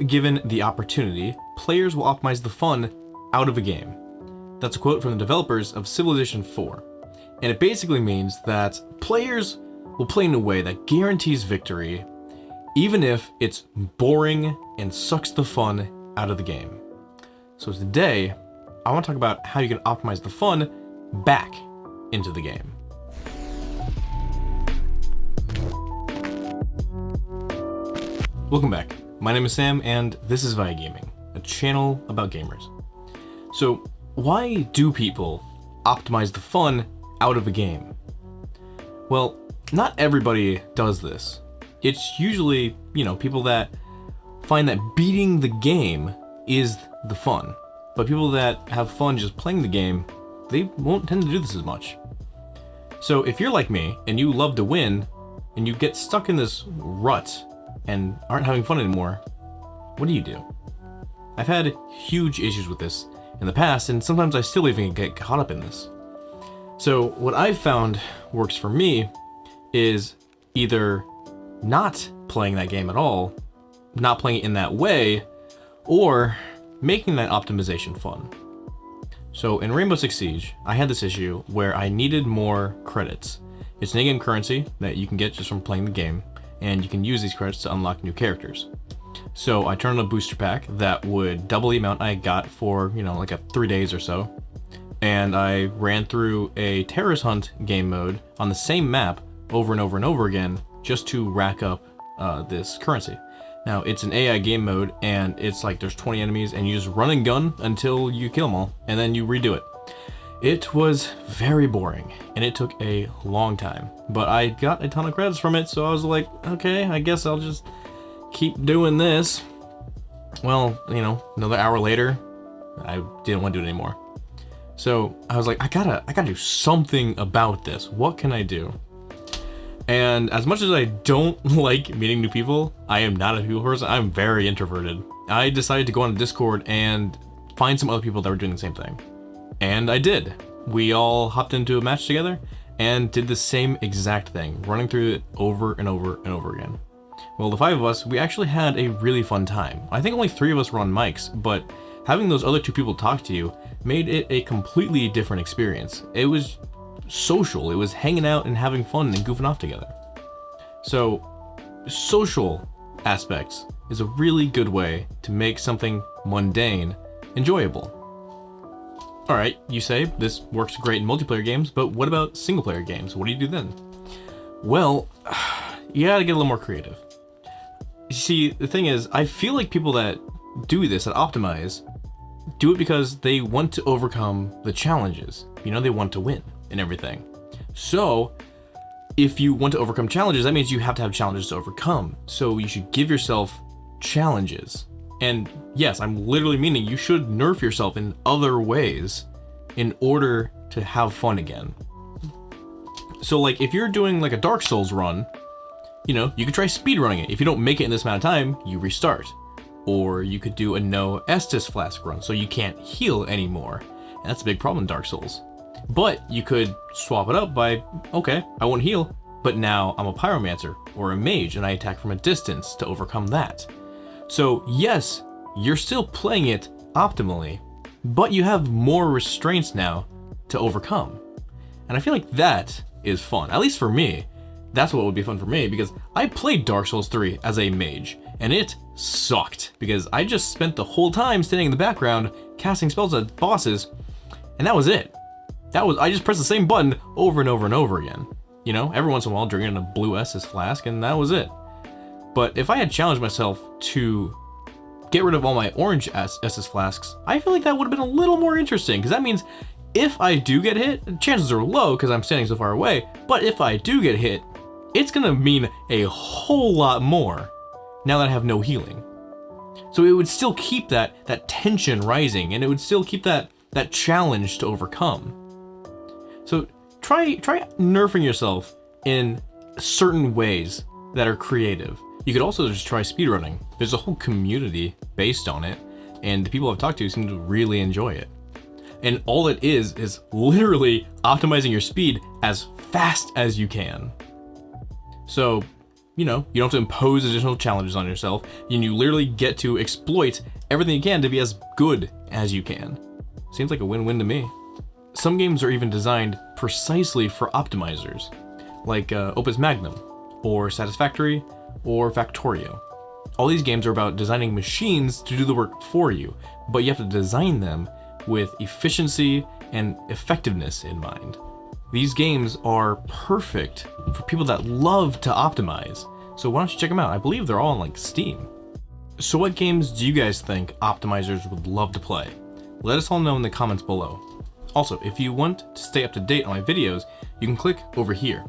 given the opportunity, players will optimize the fun out of a game. That's a quote from the developers of Civilization 4. And it basically means that players will play in a way that guarantees victory, even if it's boring and sucks the fun out of the game. So today, I want to talk about how you can optimize the fun back into the game. Welcome back. My name is Sam, and this is Via Gaming, a channel about gamers. So, why do people optimize the fun out of a game? Well, not everybody does this. It's usually, people that find that beating the game is the fun. But people that have fun just playing the game, they won't tend to do this as much. So if you're like me, and you love to win, and you get stuck in this rut, and aren't having fun anymore, what do? I've had huge issues with this in the past, and sometimes I still even get caught up in this. So what I've found works for me is either not playing that game at all, not playing it in that way, or making that optimization fun. So in Rainbow Six Siege, I had this issue where I needed more credits. It's an in-game currency that you can get just from playing the game, and you can use these credits to unlock new characters. So I turned on a booster pack that would double the amount I got for, like 3 days or so. And I ran through a terrorist hunt game mode on the same map over and over and over again just to rack up this currency. Now it's an AI game mode, and it's like there's 20 enemies and you just run and gun until you kill them all, and then you redo it. It was very boring, and it took a long time, but I got a ton of credits from it, so I was like, okay, I guess I'll just keep doing this. Well, another hour later, I didn't want to do it anymore. So I was like, I gotta do something about this. What can I do? And as much as I don't like meeting new people, I am not a people person, I'm very introverted. I decided to go on Discord and find some other people that were doing the same thing. And I did. We all hopped into a match together and did the same exact thing, running through it over and over and over again. Well, the 5 of us, we actually had a really fun time. I think only 3 of us were on mics, but having those other 2 people talk to you made it a completely different experience. It was social, it was hanging out and having fun and goofing off together. So, social aspects is a really good way to make something mundane enjoyable. Alright, you say, this works great in multiplayer games, but what about single player games? What do you do then? Well, you gotta get a little more creative. You see, the thing is, I feel like people that do this, that optimize, do it because they want to overcome the challenges. They want to win and everything. So, if you want to overcome challenges, that means you have to have challenges to overcome. So you should give yourself challenges. And yes, I'm literally meaning you should nerf yourself in other ways in order to have fun again. So like if you're doing like a Dark Souls run, you could try speedrunning it. If you don't make it in this amount of time, you restart. Or you could do a no Estus flask run, so you can't heal anymore. And that's a big problem in Dark Souls. But you could swap it up by, okay, I won't heal, but now I'm a pyromancer or a mage and I attack from a distance to overcome that. So yes, you're still playing it optimally, but you have more restraints now to overcome. And I feel like that is fun, at least for me. That's what would be fun for me, because I played Dark Souls 3 as a mage, and it sucked, because I just spent the whole time standing in the background, casting spells at bosses, and that was it. I just pressed the same button over and over and over again. Every once in a while drinking a blue Estus flask, and that was it. But if I had challenged myself to get rid of all my orange Estus flasks, I feel like that would have been a little more interesting, because that means if I do get hit, chances are low because I'm standing so far away, but if I do get hit, it's gonna mean a whole lot more now that I have no healing. So it would still keep that tension rising, and it would still keep that challenge to overcome. So try nerfing yourself in certain ways that are creative. You could also just try speedrunning. There's a whole community based on it, and the people I've talked to seem to really enjoy it. And all it is literally optimizing your speed as fast as you can. So you don't have to impose additional challenges on yourself, and you literally get to exploit everything you can to be as good as you can. Seems like a win-win to me. Some games are even designed precisely for optimizers, like Opus Magnum, or Satisfactory, or Factorio. All these games are about designing machines to do the work for you, but you have to design them with efficiency and effectiveness in mind. These games are perfect for people that love to optimize, so why don't you check them out? I believe they're all on like Steam. So what games do you guys think optimizers would love to play? Let us all know in the comments below. Also, if you want to stay up to date on my videos, you can click over here.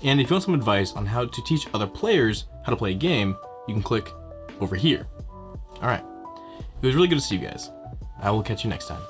And if you want some advice on how to teach other players how to play a game, you can click over here. All right, it was really good to see you guys. I will catch you next time.